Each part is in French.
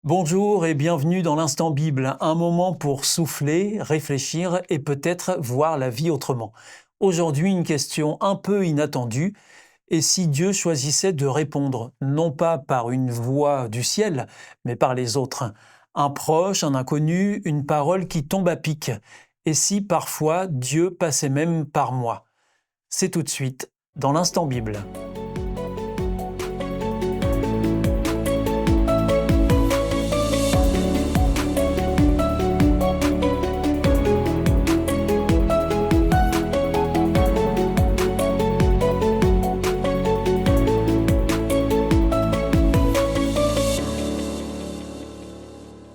Bonjour et bienvenue dans l'Instant Bible, un moment pour souffler, réfléchir et peut-être voir la vie autrement. Aujourd'hui, une question un peu inattendue. Et si Dieu choisissait de répondre, non pas par une voix du ciel, mais par les autres? Un proche, un inconnu, une parole qui tombe à pic. Et si parfois Dieu passait même par moi? C'est tout de suite dans l'Instant Bible.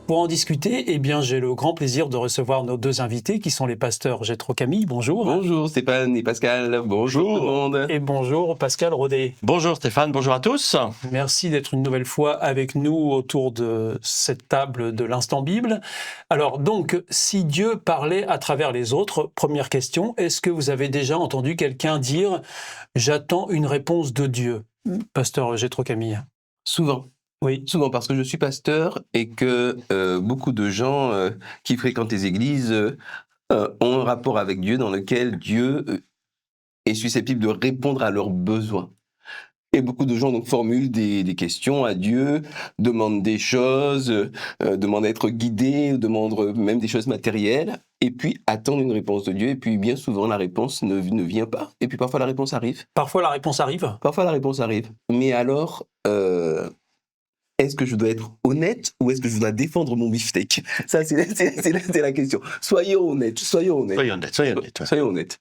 Pour en discuter, j'ai le grand plaisir de recevoir nos deux invités qui sont les pasteurs Jétro Camille, bonjour. Bonjour Stéphane et Pascal, bonjour tout le monde. Et bonjour Pascal Rodet. Bonjour Stéphane, bonjour à tous. Merci d'être une nouvelle fois avec nous autour de cette table de l'Instant Bible. Alors donc, si Dieu parlait à travers les autres, première question, est-ce que vous avez déjà entendu quelqu'un dire « J'attends une réponse de Dieu » Pasteur Jétro Camille. Souvent. Oui. Souvent, parce que je suis pasteur et que beaucoup de gens qui fréquentent les églises ont un rapport avec Dieu dans lequel Dieu est susceptible de répondre à leurs besoins. Et beaucoup de gens donc formulent des questions à Dieu, demandent des choses, demandent à être guidés, demandent même des choses matérielles, et puis attendent une réponse de Dieu, et puis bien souvent la réponse ne vient pas, et puis parfois la réponse arrive. Parfois la réponse arrive. Parfois la réponse arrive. Mais alors... est-ce que je dois être honnête ou est-ce que je dois défendre mon beefsteak? Ça, c'est la question. Soyons honnêtes. Soyons honnêtes.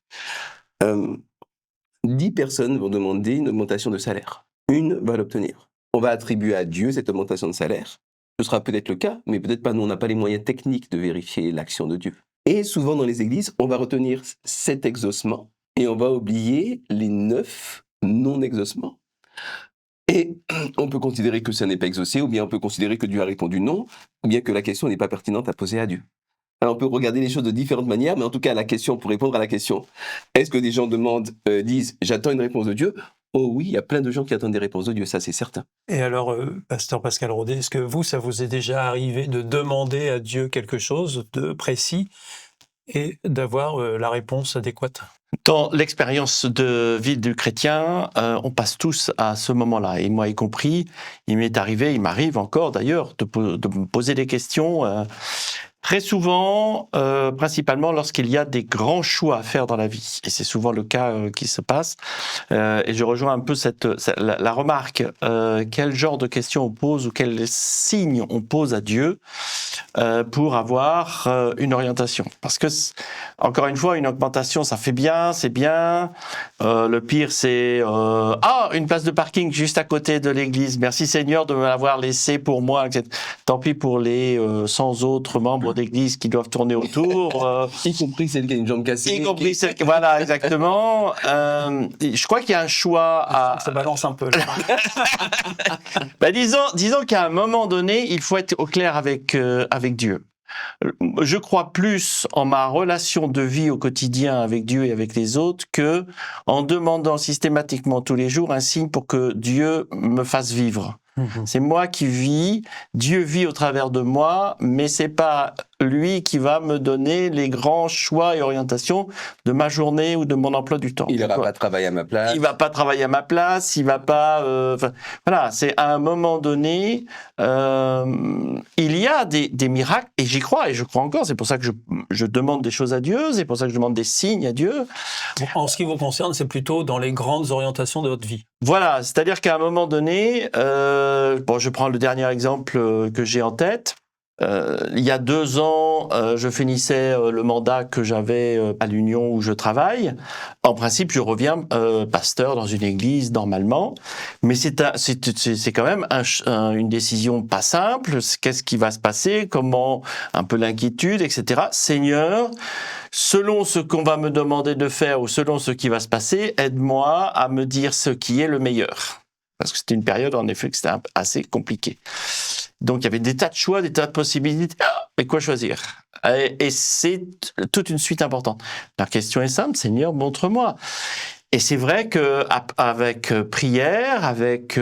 10 personnes vont demander une augmentation de salaire. Une va l'obtenir. On va attribuer à Dieu cette augmentation de salaire. Ce sera peut-être le cas, mais peut-être pas. Nous, on n'a pas les moyens techniques de vérifier l'action de Dieu. Et souvent, dans les églises, on va retenir 7 exaucements et on va oublier les 9 non-exaucements. Et on peut considérer que ça n'est pas exaucé, ou bien on peut considérer que Dieu a répondu non, ou bien que la question n'est pas pertinente à poser à Dieu. Alors on peut regarder les choses de différentes manières, mais en tout cas, pour répondre à la question, est-ce que des gens disent « j'attends une réponse de Dieu ?» Oh oui, il y a plein de gens qui attendent des réponses de Dieu, ça c'est certain. Et alors, pasteur Pascal Rodet, est-ce que ça vous est déjà arrivé de demander à Dieu quelque chose de précis et d'avoir la réponse adéquate? Dans l'expérience de vie du chrétien, on passe tous à ce moment-là, et moi y compris. Il m'arrive encore d'ailleurs de me poser des questions très souvent, principalement lorsqu'il y a des grands choix à faire dans la vie, et c'est souvent le cas qui se passe. Et je rejoins un peu la remarque, quel genre de questions on pose ou quels signes on pose à Dieu pour avoir une orientation. Parce que, encore une fois, une augmentation, ça fait bien, c'est bien. Le pire, c'est une place de parking juste à côté de l'église. Merci Seigneur de me l'avoir laissé pour moi. Tant pis pour les 100 autres membres d'église qui doivent tourner autour. Y compris celle qui a une jambe cassée. Voilà, exactement. Je crois qu'il y a un choix Ça balance un peu, là. Disons qu'à un moment donné, il faut être au clair avec Dieu. Je crois plus en ma relation de vie au quotidien avec Dieu et avec les autres que en demandant systématiquement tous les jours un signe pour que Dieu me fasse vivre. C'est moi qui vis, Dieu vit au travers de moi, mais c'est pas lui qui va me donner les grands choix et orientations de ma journée ou de mon emploi du temps. Il va pas travailler à ma place. Il va pas travailler à ma place, il va pas... voilà, c'est à un moment donné, il y a des miracles, et j'y crois, et je crois encore, c'est pour ça que je demande des choses à Dieu, c'est pour ça que je demande des signes à Dieu. En ce qui vous concerne, c'est plutôt dans les grandes orientations de votre vie. Voilà, c'est-à-dire qu'à un moment donné, je prends le dernier exemple que j'ai en tête. Il y a 2 ans, je finissais le mandat que j'avais à l'Union où je travaille. En principe, je reviens pasteur dans une église normalement, mais c'est quand même une décision pas simple. Qu'est-ce qui va se passer? Comment? Un peu l'inquiétude, etc. Seigneur, selon ce qu'on va me demander de faire ou selon ce qui va se passer, aide-moi à me dire ce qui est le meilleur. Parce que c'était une période, en effet, que c'était assez compliqué. Donc, il y avait des tas de choix, des tas de possibilités. Mais quoi choisir? Et c'est toute une suite importante. La question est simple, Seigneur, montre-moi. Et c'est vrai qu'avec prière, avec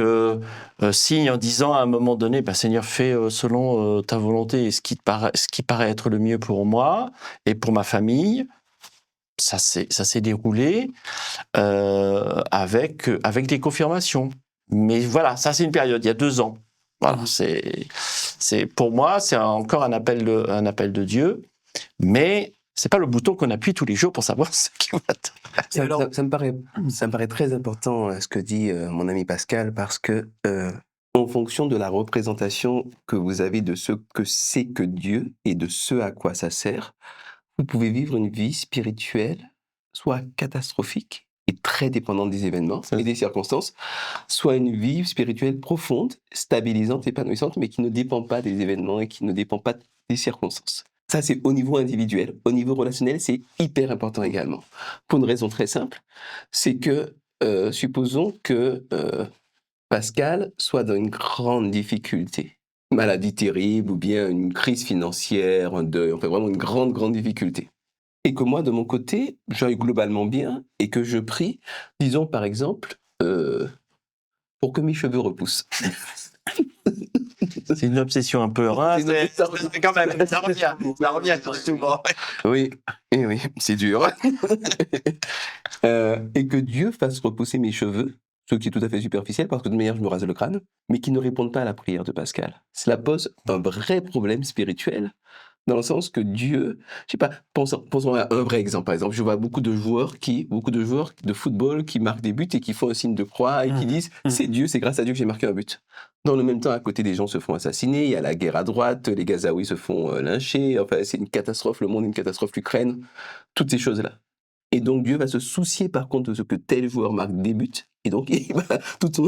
signe en disant à un moment donné, Seigneur, fais selon ta volonté et ce qui paraît être le mieux pour moi et pour ma famille, ça s'est déroulé avec des confirmations. Mais voilà, ça c'est une période, il y a 2 ans. Voilà, c'est pour moi, c'est encore un appel de Dieu, mais c'est pas le bouton qu'on appuie tous les jours pour savoir ce qui va être. Ça me paraît très important ce que dit mon ami Pascal, parce que en fonction de la représentation que vous avez de ce que c'est que Dieu et de ce à quoi ça sert, vous pouvez vivre une vie spirituelle soit catastrophique et très dépendante des événements et des circonstances, soit une vie spirituelle profonde, stabilisante, épanouissante, mais qui ne dépend pas des événements et qui ne dépend pas des circonstances. Ça, c'est au niveau individuel. Au niveau relationnel, c'est hyper important également. Pour une raison très simple, c'est que, supposons que Pascal soit dans une grande difficulté, maladie terrible ou bien une crise financière, un deuil, enfin vraiment une grande difficulté. Et que moi, de mon côté, j'aille globalement bien et que je prie, disons par exemple, pour que mes cheveux repoussent. C'est une obsession un peu rare. C'est quand même, ça revient souvent. Oui, et oui, c'est dur. Et que Dieu fasse repousser mes cheveux, ce qui est tout à fait superficiel, parce que de toute manière, je me rase le crâne, mais qui ne répondent pas à la prière de Pascal. Cela pose un vrai problème spirituel, dans le sens que Dieu, je sais pas, pensons à un vrai exemple. Par exemple, je vois beaucoup de joueurs de football qui marquent des buts et qui font un signe de croix et qui disent c'est Dieu, c'est grâce à Dieu que j'ai marqué un but. Dans le même temps, à côté, des gens se font assassiner, il y a la guerre à droite, les Gazaouis se font lyncher, enfin c'est une catastrophe, le monde est une catastrophe, l'Ukraine, toutes ces choses-là. Et donc Dieu va se soucier par contre de ce que tel joueur marque des buts, et donc toute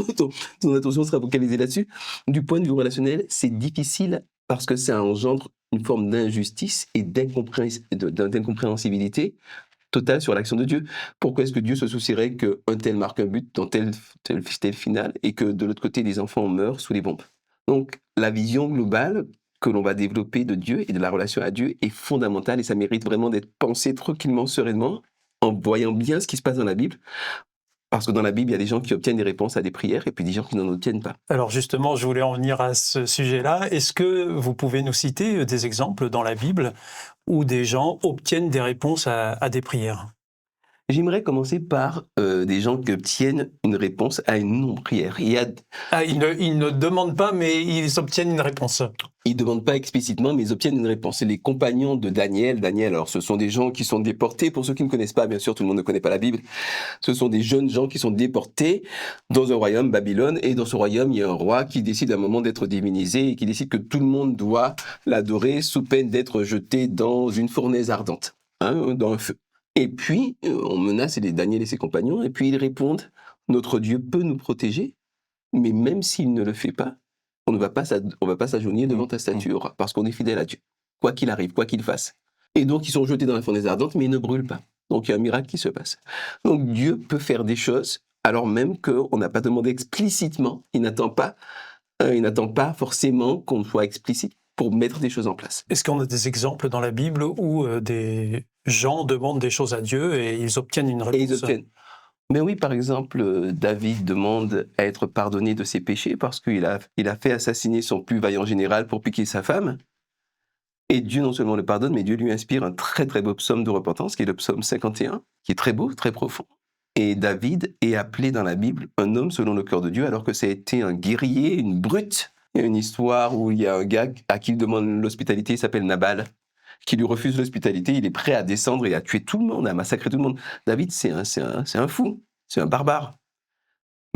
ton attention sera focalisée là-dessus. Du point de vue relationnel, c'est difficile parce que ça engendre une forme d'injustice et d'incompréhensibilité totale sur l'action de Dieu. Pourquoi est-ce que Dieu se soucierait qu'un tel marque un but dans tel finale et que de l'autre côté, les enfants meurent sous les bombes? Donc, la vision globale que l'on va développer de Dieu et de la relation à Dieu est fondamentale et ça mérite vraiment d'être pensé tranquillement, sereinement, en voyant bien ce qui se passe dans la Bible. Parce que dans la Bible, il y a des gens qui obtiennent des réponses à des prières et puis des gens qui n'en obtiennent pas. Alors justement, je voulais en venir à ce sujet-là. Est-ce que vous pouvez nous citer des exemples dans la Bible où des gens obtiennent des réponses à des prières? J'aimerais commencer par des gens qui obtiennent une réponse à une non-prière. Ils ne demandent pas, mais ils obtiennent une réponse. Ils ne demandent pas explicitement, mais ils obtiennent une réponse. C'est les compagnons de Daniel. Daniel, alors ce sont des gens qui sont déportés. Pour ceux qui ne connaissent pas, bien sûr, tout le monde ne connaît pas la Bible. Ce sont des jeunes gens qui sont déportés dans un royaume, Babylone. Et dans ce royaume, il y a un roi qui décide à un moment d'être divinisé et qui décide que tout le monde doit l'adorer sous peine d'être jeté dans une fournaise ardente, dans un feu. Et puis, on menace Daniel et ses compagnons, et puis ils répondent « Notre Dieu peut nous protéger, mais même s'il ne le fait pas, on ne va pas s'agenouiller devant ta statue, parce qu'on est fidèle à Dieu, quoi qu'il arrive, quoi qu'il fasse. » Et donc, ils sont jetés dans la fournaise ardente, mais ils ne brûlent pas. Donc, il y a un miracle qui se passe. Donc, Dieu peut faire des choses, alors même qu'on n'a pas demandé explicitement, il n'attend pas forcément qu'on soit explicite pour mettre des choses en place. Est-ce qu'on a des exemples dans la Bible où des gens demandent des choses à Dieu et ils obtiennent une réponse? Et ils obtiennent. Mais oui, par exemple, David demande à être pardonné de ses péchés parce qu'il a fait assassiner son plus vaillant général pour piquer sa femme. Et Dieu non seulement le pardonne, mais Dieu lui inspire un très très beau psaume de repentance, qui est le psaume 51, qui est très beau, très profond. Et David est appelé dans la Bible un homme selon le cœur de Dieu, alors que ça a été un guerrier, une brute. Il y a une histoire où il y a un gars à qui il demande l'hospitalité, il s'appelle Nabal, qui lui refuse l'hospitalité, il est prêt à descendre et à tuer tout le monde, à massacrer tout le monde. David, c'est un fou, c'est un barbare.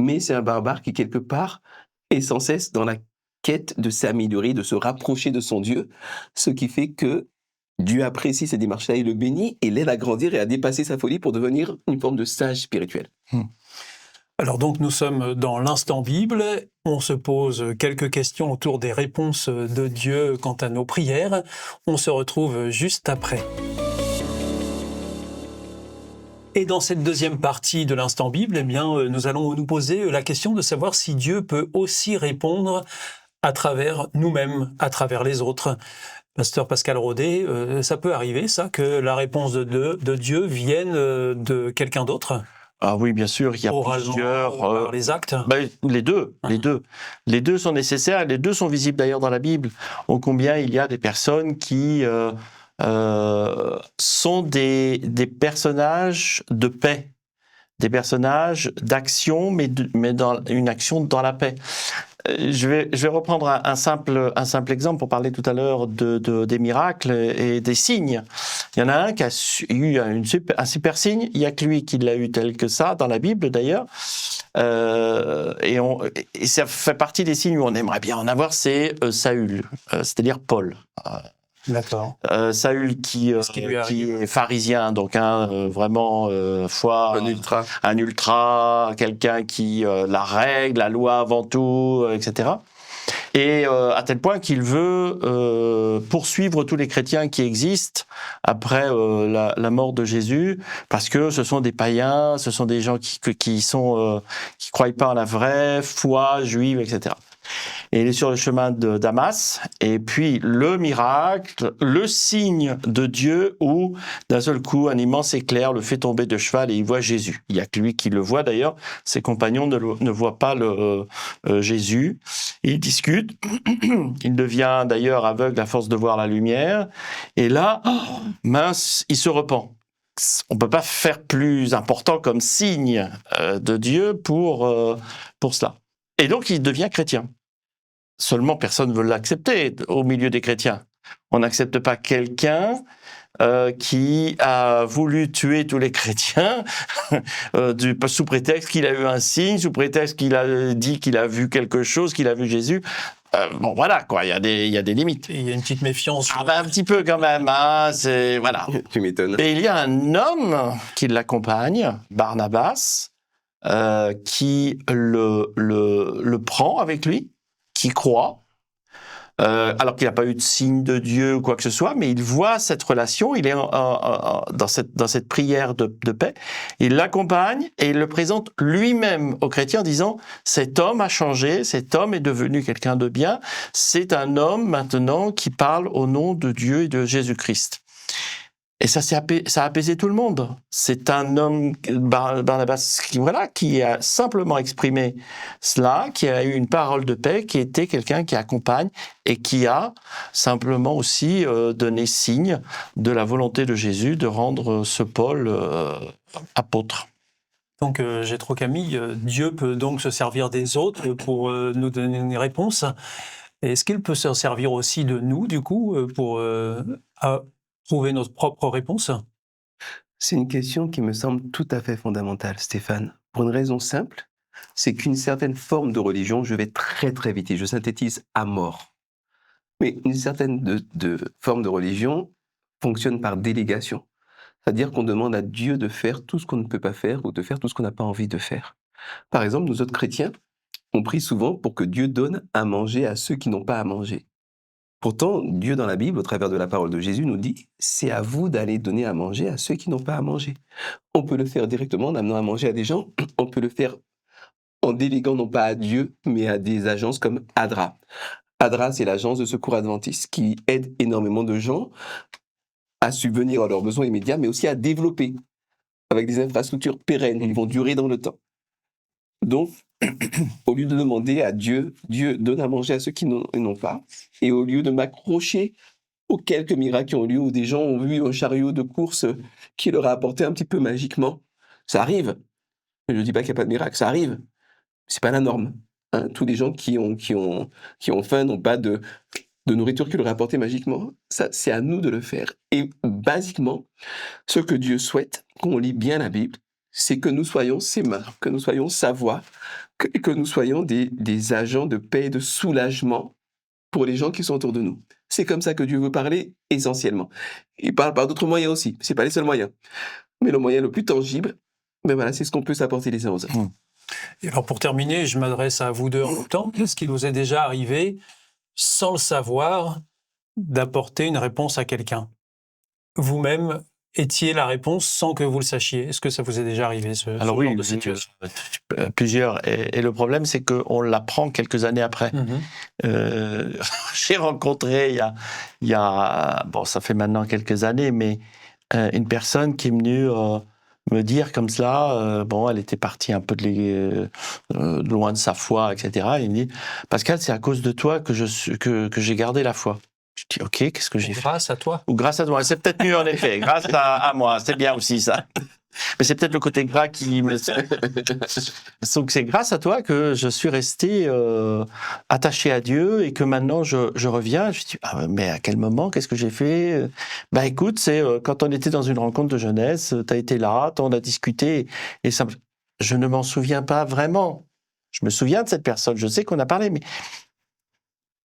Mais c'est un barbare qui, quelque part, est sans cesse dans la quête de s'améliorer, de se rapprocher de son Dieu, ce qui fait que Dieu apprécie ces démarches-là et le bénit et l'aide à grandir et à dépasser sa folie pour devenir une forme de sage spirituel. Alors donc nous sommes dans l'instant Bible, on se pose quelques questions autour des réponses de Dieu quant à nos prières. On se retrouve juste après. Et dans cette deuxième partie de l'instant Bible, eh bien, nous allons nous poser la question de savoir si Dieu peut aussi répondre à travers nous-mêmes, à travers les autres. Pasteur Pascal Rodet, ça peut arriver, ça, que la réponse de Dieu vienne de quelqu'un d'autre ? Ah oui, bien sûr, il y a oralement, plusieurs... par les actes? Les deux. Les deux sont nécessaires, les deux sont visibles d'ailleurs dans la Bible. Ô combien il y a des personnes qui sont des personnages de paix, des personnages d'action, mais dans une action dans la paix. Je vais reprendre un simple exemple pour parler tout à l'heure des miracles et des signes. Il y en a un qui a eu un super signe, il n'y a que lui qui l'a eu tel que ça, dans la Bible d'ailleurs. Et ça fait partie des signes où on aimerait bien en avoir, c'est Saül, c'est-à-dire Paul. D'accord. Saül qui est pharisien, donc vraiment foi, un ultra, quelqu'un qui la règle, la loi avant tout, etc. Et à tel point qu'il veut poursuivre tous les chrétiens qui existent après la mort de Jésus, parce que ce sont des païens, ce sont des gens qui croient pas en la vraie foi juive, etc. Et il est sur le chemin de Damas, et puis le miracle, le signe de Dieu où, d'un seul coup, un immense éclair le fait tomber de cheval et il voit Jésus. Il n'y a que lui qui le voit d'ailleurs, ses compagnons ne voient pas Jésus. Ils discutent, il devient d'ailleurs aveugle à force de voir la lumière, et là, mince, il se repent. On peut pas faire plus important comme signe de Dieu pour cela. Et donc il devient chrétien. Seulement, personne ne veut l'accepter au milieu des chrétiens. On n'accepte pas quelqu'un qui a voulu tuer tous les chrétiens sous prétexte qu'il a eu un signe, sous prétexte qu'il a dit qu'il a vu quelque chose, qu'il a vu Jésus. Bon, voilà, quoi, il y a des limites. Il y a une petite méfiance. Un petit peu quand même, hein, voilà. Tu m'étonnes. Et il y a un homme qui l'accompagne, Barnabas, qui le prend avec lui, qui croit, alors qu'il n'a pas eu de signe de Dieu ou quoi que ce soit, mais il voit cette relation, il est dans cette prière de paix, il l'accompagne et il le présente lui-même aux chrétiens en disant « Cet homme a changé, cet homme est devenu quelqu'un de bien, c'est un homme maintenant qui parle au nom de Dieu et de Jésus-Christ. » Et ça a apaisé tout le monde. C'est un homme, Barnabas, qui a simplement exprimé cela, qui a eu une parole de paix, qui était quelqu'un qui accompagne et qui a simplement aussi donné signe de la volonté de Jésus de rendre ce Paul apôtre. Donc, Jétro Camille, Dieu peut donc se servir des autres pour nous donner une réponse. Est-ce qu'il peut se servir aussi de nous, du coup, pour trouver notre propre réponse? C'est une question qui me semble tout à fait fondamentale, Stéphane. Pour une raison simple, c'est qu'une certaine forme de religion, je vais très très vite et je synthétise à mort. Mais une certaine forme de religion fonctionne par délégation. C'est-à-dire qu'on demande à Dieu de faire tout ce qu'on ne peut pas faire ou de faire tout ce qu'on n'a pas envie de faire. Par exemple, nous autres chrétiens, on prie souvent pour que Dieu donne à manger à ceux qui n'ont pas à manger. Pourtant, Dieu dans la Bible, au travers de la parole de Jésus, nous dit « c'est à vous d'aller donner à manger à ceux qui n'ont pas à manger ». On peut le faire directement en amenant à manger à des gens, on peut le faire en déléguant non pas à Dieu, mais à des agences comme ADRA. ADRA, c'est l'agence de secours adventiste qui aide énormément de gens à subvenir à leurs besoins immédiats, mais aussi à développer avec des infrastructures pérennes qui vont durer dans le temps. Donc, au lieu de demander à Dieu, Dieu donne à manger à ceux qui n'ont pas, et au lieu de m'accrocher aux quelques miracles qui ont lieu, où des gens ont vu un chariot de course qui leur a apporté un petit peu magiquement, ça arrive. Je ne dis pas qu'il n'y a pas de miracle, ça arrive. C'est pas la norme. Hein. Tous les gens qui ont faim n'ont pas de nourriture qui leur a apporté magiquement. Ça, c'est à nous de le faire. Et basiquement, ce que Dieu souhaite, quand on lit bien la Bible, c'est que nous soyons ses mains, que nous soyons sa voix, que nous soyons des agents de paix et de soulagement pour les gens qui sont autour de nous. C'est comme ça que Dieu veut parler essentiellement. Il parle par d'autres moyens aussi, c'est pas les seuls moyens. Mais le moyen le plus tangible, ben voilà, c'est ce qu'on peut s'apporter les uns aux autres. Et alors pour terminer, je m'adresse à vous deux en même temps. Est-ce qu'il vous est déjà arrivé, sans le savoir, d'apporter une réponse à quelqu'un? Vous-même étiez la réponse sans que vous le sachiez. Est-ce que ça vous est déjà arrivé, ce genre de situation? Plusieurs. Et le problème, c'est qu'on l'apprend quelques années après. J'ai rencontré il y a bon, ça fait maintenant quelques années, mais une personne qui est venue me dire comme cela, elle était partie un peu loin de sa foi, etc. Et il me dit, Pascal, c'est à cause de toi que j'ai gardé la foi. Je dis, ok, qu'est-ce que j'ai fait? Grâce à toi. Ou grâce à toi, c'est peut-être mieux en effet, grâce à moi, c'est bien aussi ça. Mais c'est peut-être le côté gras qui me... Donc c'est grâce à toi que je suis resté attaché à Dieu et que maintenant je reviens. Je me dis, mais à quel moment, qu'est-ce que j'ai fait? Écoute, c'est quand on était dans une rencontre de jeunesse, tu as été là, on a discuté, et ça, je ne m'en souviens pas vraiment. Je me souviens de cette personne, je sais qu'on a parlé, mais...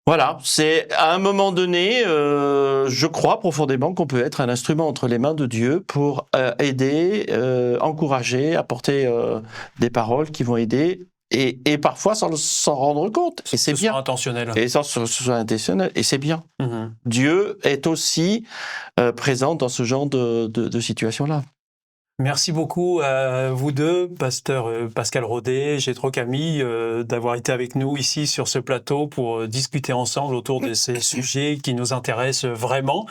Voilà, c'est à un moment donné, je crois profondément qu'on peut être un instrument entre les mains de Dieu pour aider, encourager, apporter des paroles qui vont aider, et parfois sans s'en rendre compte. Et c'est bien. Intentionnel. Et sans que ce soit intentionnel. Et c'est bien. Mhm. Dieu est aussi présent dans ce genre de situation-là. Merci beaucoup à vous deux, pasteur Pascal Rodet, Jétro Camille, d'avoir été avec nous ici sur ce plateau pour discuter ensemble autour de ces sujets qui nous intéressent vraiment.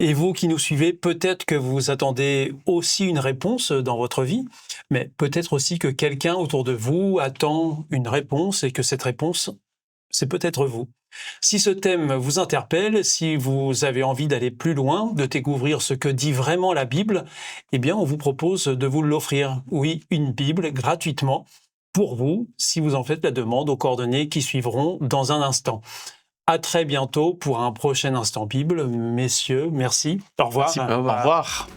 Et vous qui nous suivez, peut-être que vous attendez aussi une réponse dans votre vie, mais peut-être aussi que quelqu'un autour de vous attend une réponse et que cette réponse, c'est peut-être vous. Si ce thème vous interpelle, si vous avez envie d'aller plus loin, de découvrir ce que dit vraiment la Bible, eh bien, on vous propose de vous l'offrir. Oui, une Bible gratuitement pour vous, si vous en faites la demande aux coordonnées qui suivront dans un instant. À très bientôt pour un prochain Instant Bible. Messieurs, merci. Au revoir. Merci. Au revoir.